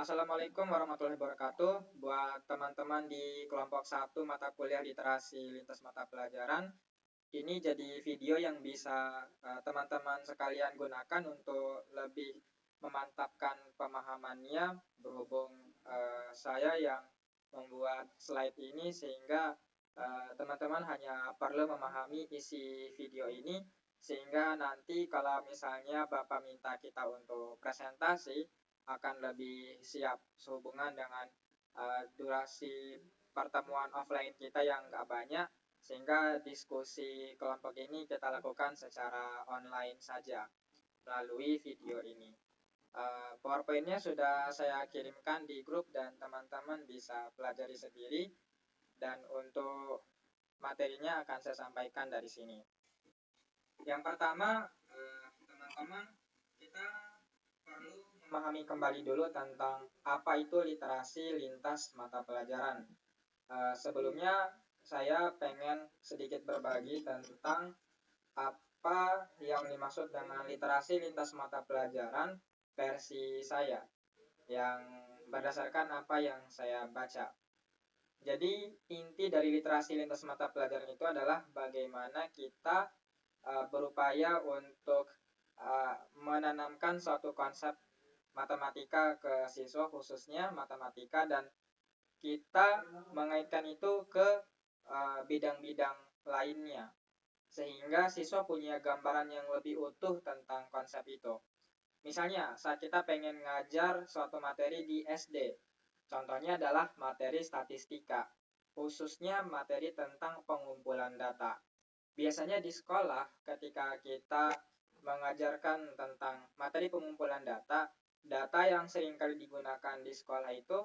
Assalamualaikum warahmatullahi wabarakatuh. Buat teman-teman di kelompok 1 mata kuliah literasi lintas mata pelajaran, ini jadi video yang bisa teman-teman sekalian gunakan untuk lebih memantapkan pemahamannya berhubung saya yang membuat slide ini sehingga teman-teman hanya perlu memahami isi video ini sehingga nanti kalau misalnya Bapak minta kita untuk presentasi akan lebih siap sehubungan dengan durasi pertemuan offline kita yang nggak banyak sehingga diskusi kelompok ini kita lakukan secara online saja melalui video ini. PowerPoint-nya sudah saya kirimkan di grup dan teman-teman bisa pelajari sendiri dan untuk materinya akan saya sampaikan dari sini. Yang pertama, teman-teman, kita perlu memahami kembali dulu tentang apa itu literasi lintas mata pelajaran. Sebelumnya saya pengen sedikit berbagi tentang apa yang dimaksud dengan literasi lintas mata pelajaran versi saya yang berdasarkan apa yang saya baca. Jadi inti dari literasi lintas mata pelajaran itu adalah bagaimana kita berupaya untuk menanamkan suatu konsep matematika ke siswa, khususnya matematika, dan kita mengaitkan itu ke bidang-bidang lainnya sehingga siswa punya gambaran yang lebih utuh tentang konsep itu. Misalnya saat kita pengen ngajar suatu materi di SD, contohnya adalah materi statistika, khususnya materi tentang pengumpulan data. Biasanya di sekolah ketika kita mengajarkan tentang materi pengumpulan data, data yang seringkali digunakan di sekolah itu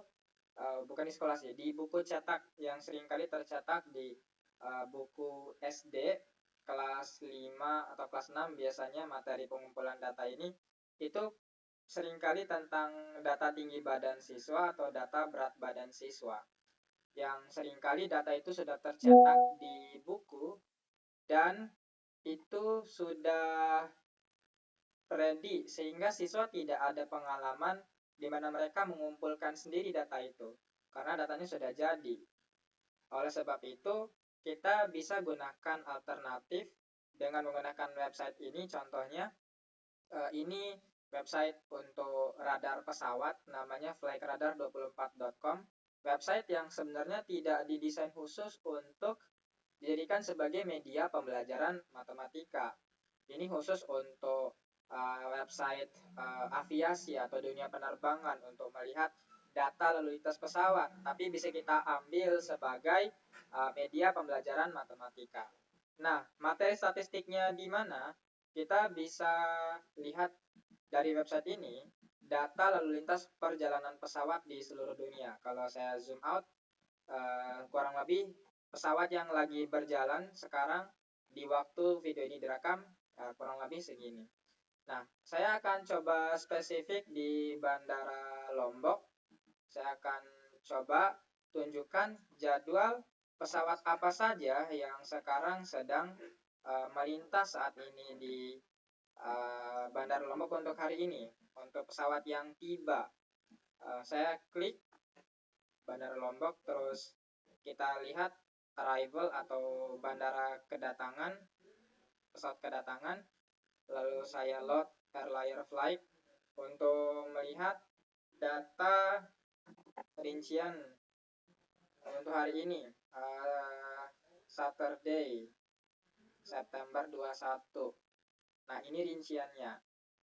bukan di sekolah sih, di buku cetak yang seringkali tercetak di buku SD kelas 5 atau kelas 6 biasanya materi pengumpulan data ini itu seringkali tentang data tinggi badan siswa atau data berat badan siswa. Yang seringkali data itu sudah tercetak di buku dan itu sudah ready sehingga siswa tidak ada pengalaman di mana mereka mengumpulkan sendiri data itu karena datanya sudah jadi. Oleh sebab itu, kita bisa gunakan alternatif dengan menggunakan website ini. Contohnya, ini website untuk radar pesawat, namanya flightradar24.com. Website yang sebenarnya tidak didesain khusus untuk dijadikan sebagai media pembelajaran matematika. Ini khusus untuk website aviasi atau dunia penerbangan untuk melihat data lalu lintas pesawat, tapi bisa kita ambil sebagai media pembelajaran matematika. Nah, materi statistiknya di mana? Kita bisa lihat dari website ini data lalu lintas perjalanan pesawat di seluruh dunia. Kalau saya zoom out, kurang lebih pesawat yang lagi berjalan sekarang di waktu video ini direkam kurang lebih segini. Nah, saya akan coba spesifik di Bandara Lombok. Saya akan coba tunjukkan jadwal pesawat apa saja yang sekarang sedang melintas saat ini di Bandara Lombok untuk hari ini. Untuk pesawat yang tiba, saya klik Bandara Lombok, terus kita lihat arrival atau bandara kedatangan, pesawat kedatangan. Lalu saya load airliner flight untuk melihat data rincian untuk hari ini, Saturday September 21. Nah, ini rinciannya.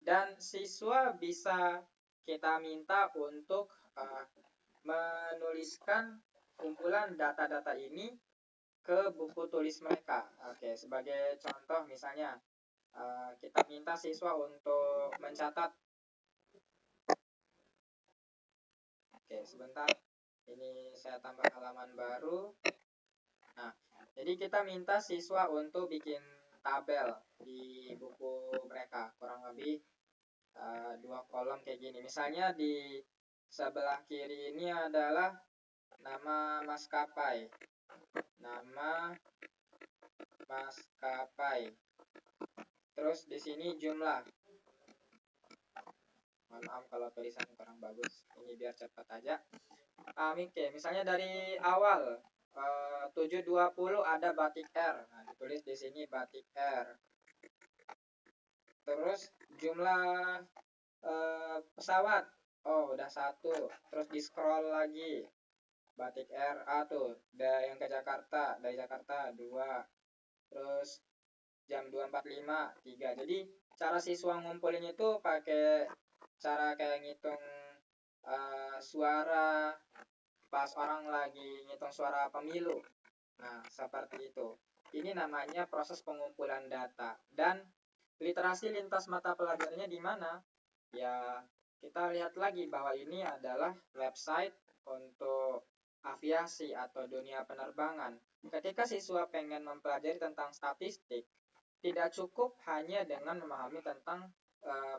Dan siswa bisa kita minta untuk menuliskan kumpulan data-data ini ke buku tulis mereka. Oke, sebagai contoh misalnya kita minta siswa untuk mencatat. Oke, sebentar. Ini saya tambah halaman baru. Nah, jadi kita minta siswa untuk bikin tabel di buku mereka, kurang lebih 2 kolom kayak gini. Misalnya di sebelah kiri ini adalah nama maskapai. Nama maskapai. Terus di sini jumlah. Mohon maaf kalau tulisan kurang bagus, ini biar cepat aja. Oke, misalnya dari awal 720 ada batik R. Nah, ditulis di sini batik R. Terus jumlah pesawat, oh udah satu. Terus di scroll lagi, batik RA tuh, yang ke Jakarta, dari Jakarta 2. Terus jam 2.45 3. Jadi cara siswa ngumpulin itu pakai cara kayak ngitung suara pas orang lagi ngitung suara pemilu. Nah, seperti itu. Ini namanya proses pengumpulan data. Dan literasi lintas mata pelajarannya di mana? Ya, kita lihat lagi bahwa ini adalah website untuk aviasi atau dunia penerbangan. Ketika siswa pengen mempelajari tentang statistik, tidak cukup hanya dengan memahami tentang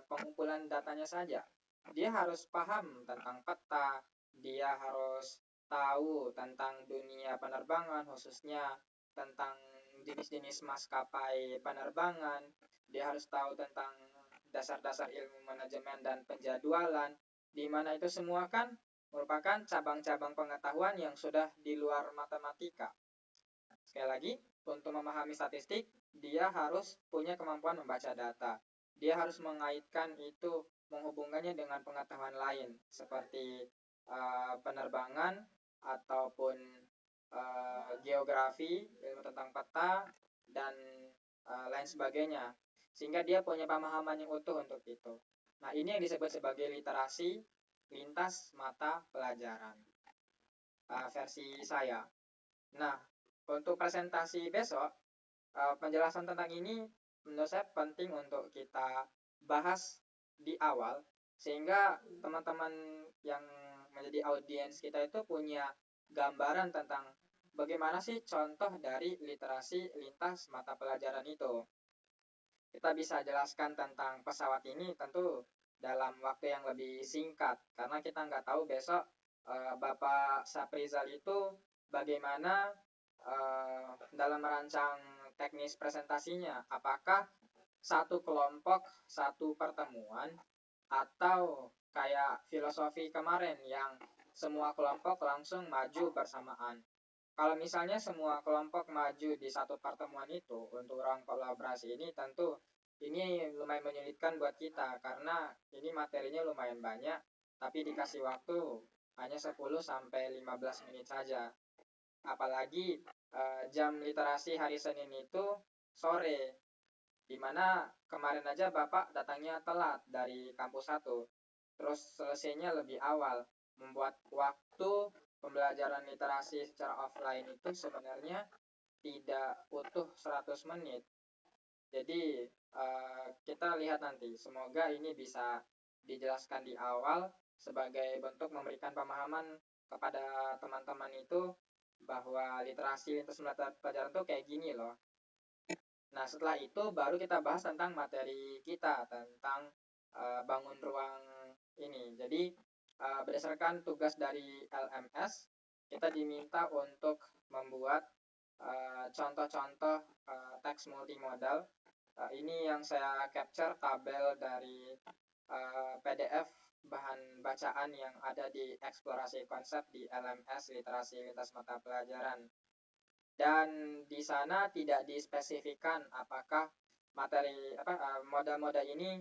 pengumpulan datanya saja. Dia harus paham tentang peta, dia harus tahu tentang dunia penerbangan, khususnya tentang jenis-jenis maskapai penerbangan. Dia harus tahu tentang dasar-dasar ilmu manajemen dan penjadwalan, di mana itu semua kan merupakan cabang-cabang pengetahuan yang sudah di luar matematika. Sekali lagi, untuk memahami statistik, dia harus punya kemampuan membaca data. Dia harus mengaitkan itu, menghubungkannya dengan pengetahuan lain, seperti penerbangan ataupun geografi, ilmu tentang peta, dan lain sebagainya. Sehingga dia punya pemahaman yang utuh untuk itu. Nah, ini yang disebut sebagai literasi lintas mata pelajaran versi saya. Nah, untuk presentasi besok, penjelasan tentang ini menurut saya penting untuk kita bahas di awal, sehingga teman-teman yang menjadi audiens kita itu punya gambaran tentang bagaimana sih contoh dari literasi lintas mata pelajaran itu. Kita bisa jelaskan tentang pesawat ini tentu dalam waktu yang lebih singkat, karena kita nggak tahu besok Bapak Saprizal itu bagaimana dalam merancang teknis presentasinya. Apakah satu kelompok, satu pertemuan, atau kayak filosofi kemarin yang semua kelompok langsung maju bersamaan. Kalau misalnya semua kelompok maju di satu pertemuan itu untuk ruang kolaborasi ini, tentu ini lumayan menyulitkan buat kita karena ini materinya lumayan banyak, tapi dikasih waktu hanya 10-15 menit saja. Apalagi jam literasi hari Senin itu sore, dimana kemarin aja Bapak datangnya telat dari kampus 1, terus selesainya lebih awal, membuat waktu pembelajaran literasi secara offline itu sebenarnya tidak utuh 100 menit. Jadi kita lihat nanti, semoga ini bisa dijelaskan di awal sebagai bentuk memberikan pemahaman kepada teman-teman itu bahwa literasi lintas mata pelajaran itu kayak gini loh. Nah, setelah itu baru kita bahas tentang materi kita, tentang bangun ruang ini. Jadi, berdasarkan tugas dari LMS, kita diminta untuk membuat contoh-contoh teks multimodal. Ini yang saya capture tabel dari PDF bahan bacaan yang ada di eksplorasi konsep di LMS literasi lintas mata pelajaran. Dan di sana tidak dispesifikan apakah materi modal-modal ini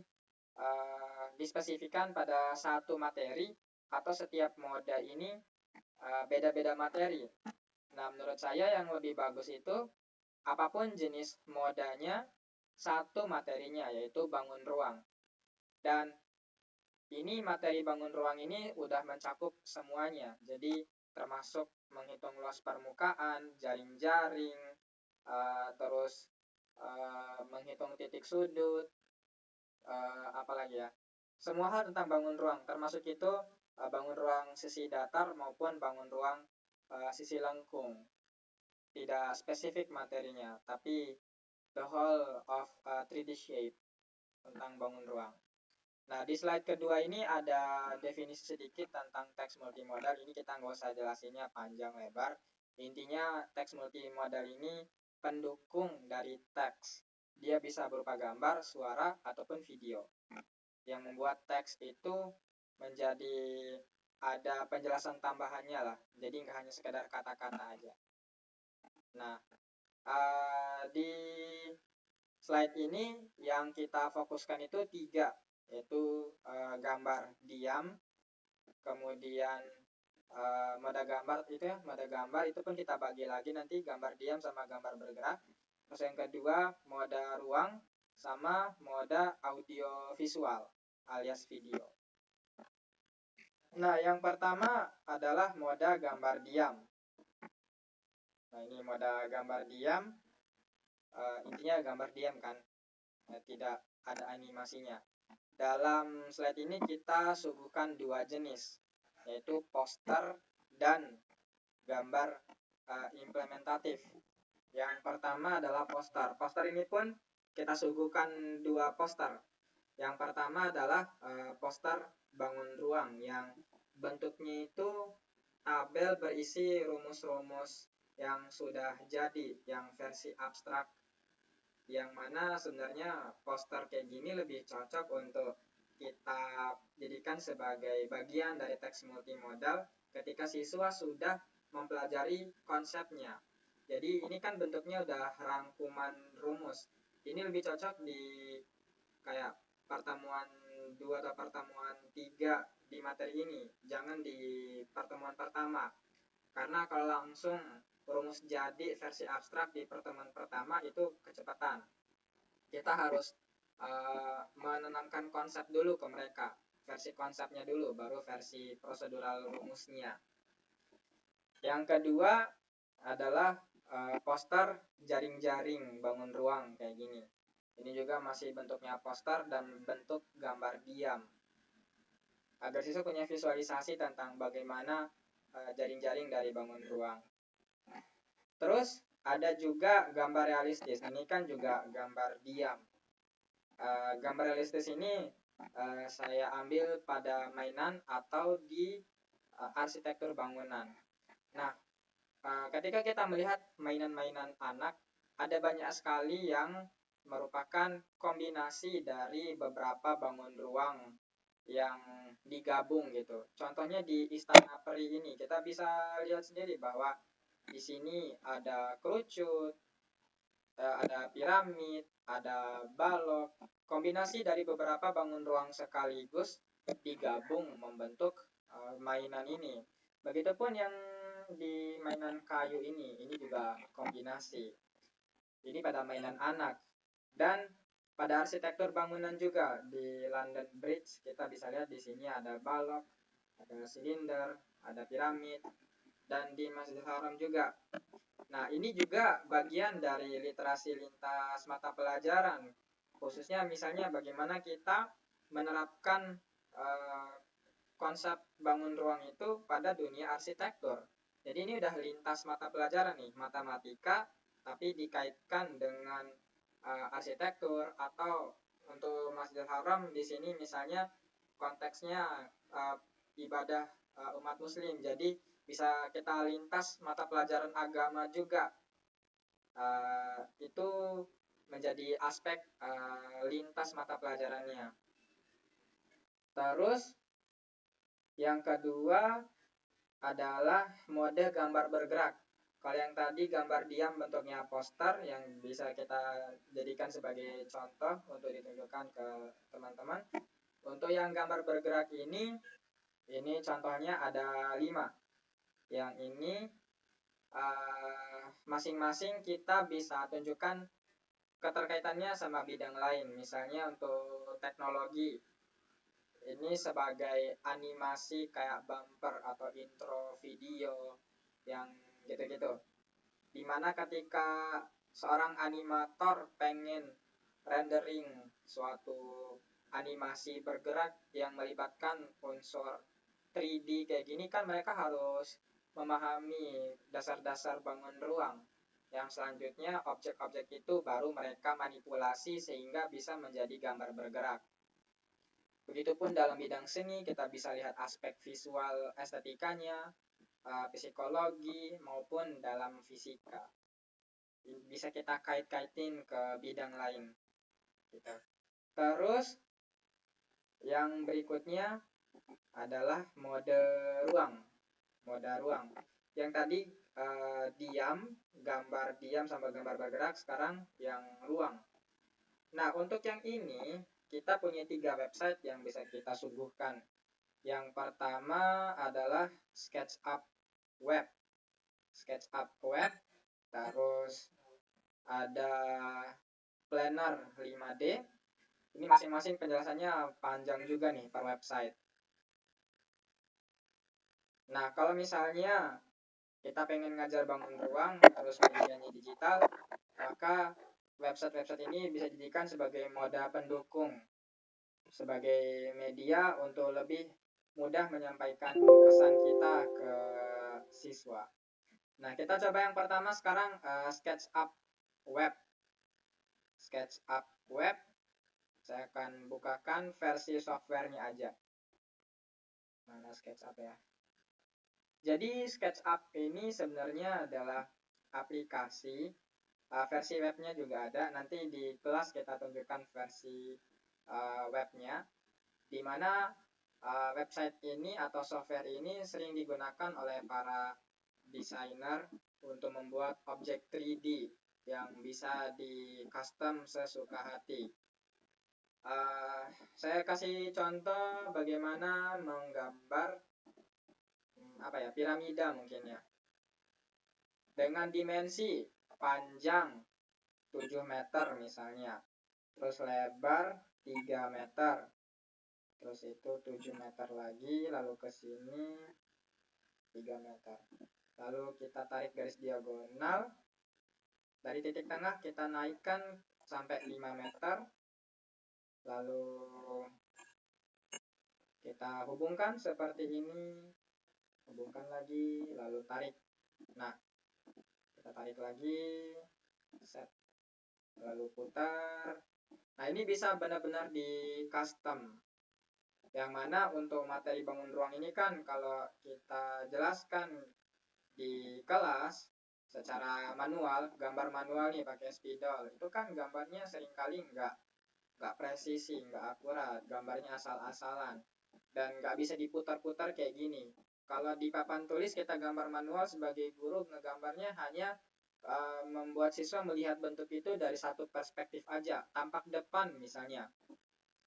dispesifikan pada satu materi atau setiap moda ini beda-beda materi. Nah, menurut saya yang lebih bagus itu apapun jenis modanya, satu materinya yaitu bangun ruang. Dan ini materi bangun ruang ini udah mencakup semuanya. Jadi termasuk menghitung luas permukaan, jaring-jaring, terus menghitung titik sudut, apalagi ya, semua hal tentang bangun ruang, termasuk itu bangun ruang sisi datar maupun bangun ruang sisi lengkung. Tidak spesifik materinya, tapi the whole of 3D shape tentang bangun ruang. Nah, di slide kedua ini ada definisi sedikit tentang teks multimodal. Ini kita nggak usah jelasinnya panjang lebar. Intinya teks multimodal ini pendukung dari teks. Dia bisa berupa gambar, suara, ataupun video. yang membuat teks itu menjadi ada penjelasan tambahannya lah. Jadi nggak hanya sekedar kata-kata aja. Nah, di slide ini yang kita fokuskan itu 3, yaitu gambar diam, kemudian mode gambar itu pun kita bagi lagi nanti, gambar diam sama gambar bergerak. Terus yang kedua mode ruang sama mode audio visual alias video. Nah, yang pertama adalah mode gambar diam. Nah, ini mode gambar diam, intinya gambar diam kan, tidak ada animasinya. Dalam slide ini kita suguhkan 2 jenis, yaitu poster dan gambar implementatif. Yang pertama adalah poster. Poster ini pun kita suguhkan 2 poster. Yang pertama adalah poster bangun ruang yang bentuknya itu tabel berisi rumus-rumus yang sudah jadi, yang versi abstrak, yang mana sebenarnya poster kayak gini lebih cocok untuk kita jadikan sebagai bagian dari teks multimodal ketika siswa sudah mempelajari konsepnya. Jadi ini kan bentuknya udah rangkuman rumus. Ini lebih cocok di kayak pertemuan 2 atau pertemuan 3 di materi ini, jangan di pertemuan pertama. Karena kalau langsung rumus jadi versi abstrak di pertemuan pertama itu kecepatan. Kita harus menanamkan konsep dulu ke mereka, versi konsepnya dulu, baru versi prosedural rumusnya. Yang kedua adalah poster jaring-jaring bangun ruang kayak gini. Ini juga masih bentuknya poster dan bentuk gambar diam, agar siswa punya visualisasi tentang bagaimana jaring-jaring dari bangun ruang. Terus ada juga gambar realistis. Ini kan juga gambar diam. Gambar realistis ini saya ambil pada mainan atau di arsitektur bangunan. Nah, ketika kita melihat mainan-mainan anak, ada banyak sekali yang merupakan kombinasi dari beberapa bangun ruang yang digabung gitu. Contohnya di Istana Peri ini kita bisa lihat sendiri bahwa di sini ada kerucut, ada piramid, ada balok. Kombinasi dari beberapa bangun ruang sekaligus digabung membentuk mainan ini. Begitupun yang di mainan kayu ini juga kombinasi. Ini pada mainan anak. Dan pada arsitektur bangunan juga di London Bridge kita bisa lihat di sini ada balok, ada silinder, ada piramid, dan di Masjidil Haram juga. Nah, ini juga bagian dari literasi lintas mata pelajaran, khususnya misalnya bagaimana kita menerapkan konsep bangun ruang itu pada dunia arsitektur. Jadi ini udah lintas mata pelajaran nih, matematika, tapi dikaitkan dengan arsitektur, atau untuk Masjidil Haram di sini misalnya konteksnya ibadah umat muslim, jadi bisa kita lintas mata pelajaran agama juga. Itu menjadi aspek lintas mata pelajarannya. Terus yang kedua adalah mode gambar bergerak. Kalau yang tadi gambar diam bentuknya poster yang bisa kita jadikan sebagai contoh untuk ditunjukkan ke teman-teman. Untuk yang gambar bergerak ini contohnya ada 5. Yang ini masing-masing kita bisa tunjukkan keterkaitannya sama bidang lain. Misalnya untuk teknologi, ini sebagai animasi kayak bumper atau intro video yang gitu-gitu. Dimana ketika seorang animator pengen rendering suatu animasi bergerak yang melibatkan unsur 3D kayak gini, kan mereka harus memahami dasar-dasar bangun ruang. Yang selanjutnya objek-objek itu baru mereka manipulasi sehingga bisa menjadi gambar bergerak. Begitupun dalam bidang seni kita bisa lihat aspek visual estetikanya, psikologi maupun dalam fisika. Bisa kita kait-kaitin ke bidang lain gitu. Terus Yang berikutnya adalah mode ruang. Yang tadi gambar diam sampai gambar bergerak, sekarang yang ruang. Nah, untuk yang ini kita punya 3 website yang bisa kita suguhkan. Yang pertama adalah SketchUp Web. Terus ada Planner 5D. Ini masing-masing penjelasannya panjang juga nih per website. Nah, kalau misalnya kita pengen ngajar bangun ruang terus medianya digital, maka website-website ini bisa dijadikan sebagai moda pendukung, sebagai media untuk lebih mudah menyampaikan pesan kita ke siswa. Nah, kita coba yang pertama sekarang SketchUp Web. SketchUp Web, saya akan bukakan versi softwarenya aja. Mana SketchUp ya? Jadi SketchUp ini sebenarnya adalah aplikasi, versi webnya juga ada. Nanti di kelas kita tunjukkan versi webnya, di mana website ini atau software ini sering digunakan oleh para desainer untuk membuat objek 3D yang bisa di custom sesuka hati. Saya kasih contoh bagaimana menggambar piramida mungkin ya, dengan dimensi panjang 7 meter misalnya, terus lebar 3 meter, terus itu 7 meter lagi, lalu ke sini 3 meter, lalu kita tarik garis diagonal dari titik tengah, kita naikkan sampai 5 meter, lalu kita hubungkan seperti ini, hubungkan lagi, lalu tarik. Nah, kita tarik lagi, set, lalu putar. Nah, ini bisa benar-benar di custom, yang mana untuk materi bangun ruang ini kan kalau kita jelaskan di kelas secara manual, gambar manual nih pakai spidol, itu kan gambarnya seringkali nggak presisi, nggak akurat, gambarnya asal-asalan dan nggak bisa diputar-putar kayak gini. Kalau di papan tulis kita gambar manual, sebagai guru ngegambarnya hanya membuat siswa melihat bentuk itu dari satu perspektif aja, tampak depan misalnya.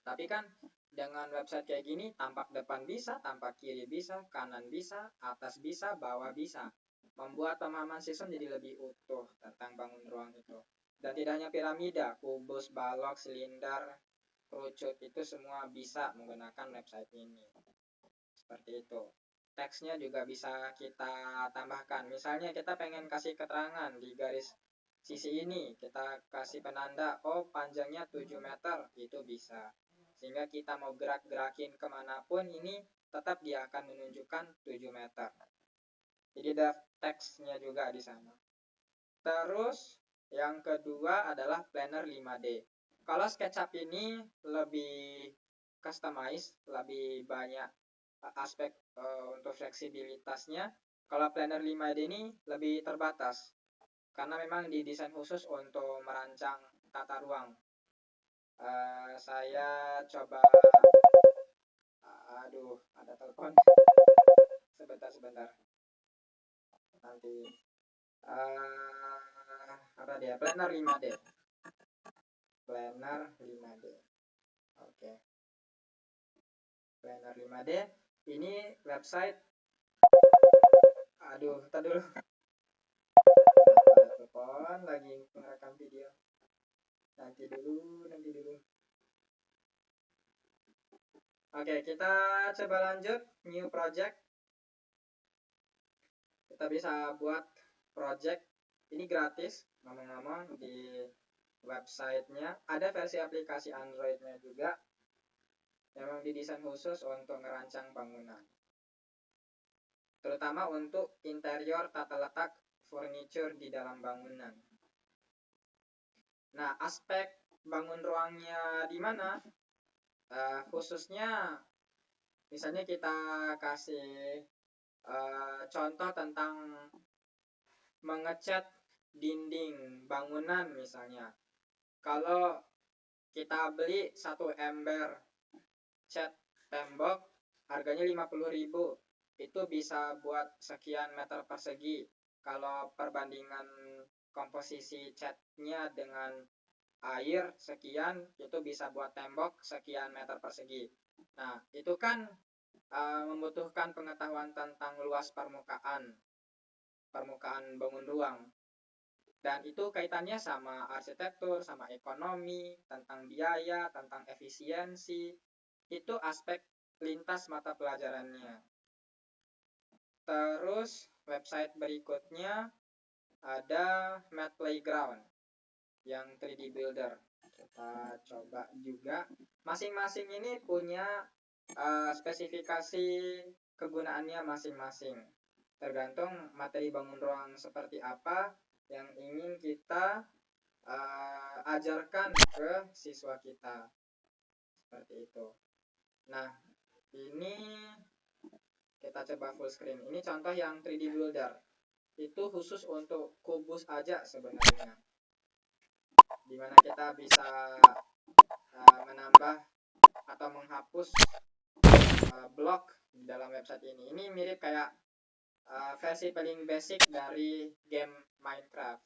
Tapi kan dengan website kayak gini, tampak depan bisa, tampak kiri bisa, kanan bisa, atas bisa, bawah bisa. Membuat pemahaman siswa menjadi lebih utuh tentang bangun ruang itu. Dan tidak hanya piramida, kubus, balok, silinder, kerucut, itu semua bisa menggunakan website ini. Seperti itu. Teksnya juga bisa kita tambahkan. Misalnya kita pengen kasih keterangan di garis sisi ini, kita kasih penanda, oh panjangnya 7 meter, itu bisa. Sehingga kita mau gerak-gerakin kemanapun, ini tetap dia akan menunjukkan 7 meter. Jadi ada teksnya juga di sana. Terus yang kedua adalah Planner 5D. Kalau SketchUp ini lebih customize, lebih banyak aspek untuk fleksibilitasnya. Kalau Planner 5D ini lebih terbatas, karena memang didesain khusus untuk merancang tata ruang. Saya coba, ada telepon. Sebentar. Nanti Planner 5D. Oke. Planner 5D ini website. Bentar dulu. Ada telepon lagi merekam video. Nanti dulu. Oke, kita coba lanjut new project. Kita bisa buat project ini gratis, ngomong-ngomong, di websitenya. Ada versi aplikasi Androidnya juga, memang didesain khusus untuk merancang bangunan, terutama untuk interior tata letak furniture di dalam bangunan. Nah, aspek bangun ruangnya di mana? Khususnya misalnya kita kasih contoh tentang mengecat dinding bangunan misalnya. Kalau kita beli 1 ember cat tembok harganya 50.000, itu bisa buat sekian meter persegi. Kalau perbandingan komposisi catnya dengan air sekian, itu bisa buat tembok sekian meter persegi. Nah, itu kan membutuhkan pengetahuan tentang luas permukaan bangun ruang. Dan itu kaitannya sama arsitektur, sama ekonomi, tentang biaya, tentang efisiensi. Itu aspek lintas mata pelajarannya. Terus website berikutnya ada Math Playground yang 3D Builder. Kita coba juga. Masing-masing ini punya spesifikasi kegunaannya masing-masing. Tergantung materi bangun ruang seperti apa yang ingin kita ajarkan ke siswa kita. Seperti itu. Nah, ini kita coba full screen. Ini contoh yang 3D Builder. Itu khusus untuk kubus aja sebenarnya. Dimana kita bisa menambah atau menghapus blok di dalam website ini. Ini mirip kayak versi paling basic dari game Minecraft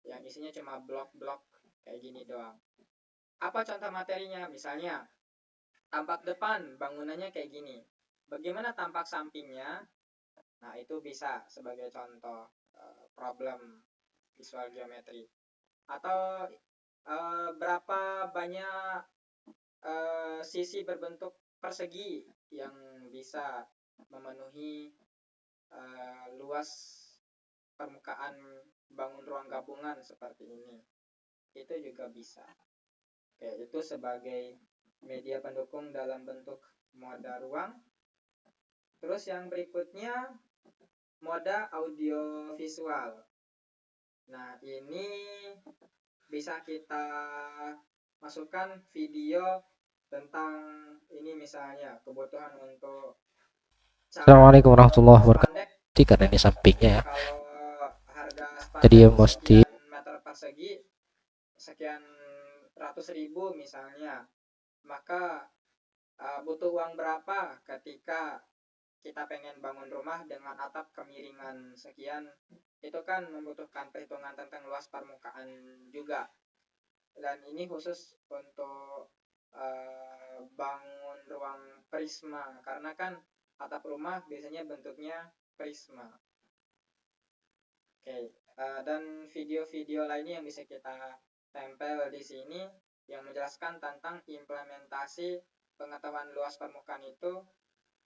yang isinya cuma blok-blok kayak gini doang. Apa contoh materinya? Misalnya tampak depan bangunannya kayak gini. Bagaimana tampak sampingnya? Nah, itu bisa sebagai contoh problem visual geometri. Atau berapa banyak sisi berbentuk persegi yang bisa memenuhi luas permukaan bangun ruang gabungan seperti ini. Itu juga bisa. Oke, itu sebagai media pendukung dalam bentuk moda ruang. Terus yang berikutnya moda audio visual. Nah, ini bisa kita masukkan video tentang ini, misalnya kebutuhan untuk Assalamualaikum warahmatullahi wabarakatuh. Karena ini sampingnya ya. Kalau harga Jadi spandek ya mesti sekian meter persegi, sekian ratus ribu misalnya, maka butuh uang berapa ketika kita pengen bangun rumah dengan atap kemiringan sekian. Itu kan membutuhkan perhitungan tentang luas permukaan juga. Dan ini khusus untuk bangun ruang prisma, karena kan atap rumah biasanya bentuknya prisma. Oke, dan video-video lainnya yang bisa kita tempel di sini yang menjelaskan tentang implementasi pengetahuan luas permukaan itu,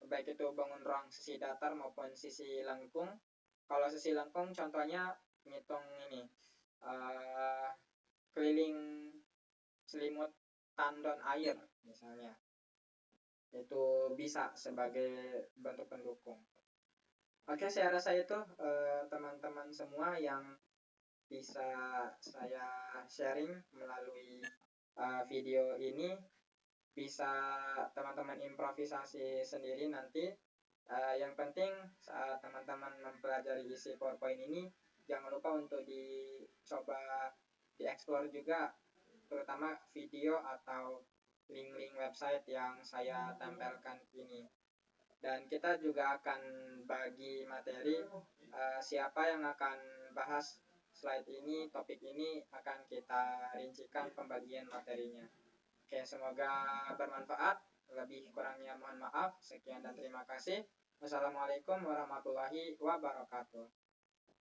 baik itu bangun ruang sisi datar maupun sisi lengkung. Kalau sisi lengkung contohnya ngitung ini keliling selimut tandon air misalnya, itu bisa sebagai bentuk pendukung. Oke, saya rasa itu teman-teman semua yang bisa saya sharing melalui video ini. Bisa teman-teman improvisasi sendiri nanti. Yang penting saat teman-teman mempelajari isi PowerPoint ini, jangan lupa untuk dicoba dieksplor juga, terutama video atau link-link website yang saya tempelkan ini. Dan kita juga akan bagi materi, siapa yang akan bahas slide ini, topik ini akan kita rincikan pembagian materinya. Oke, semoga bermanfaat. Lebih kurangnya mohon maaf. Sekian dan terima kasih. Wassalamualaikum warahmatullahi wabarakatuh.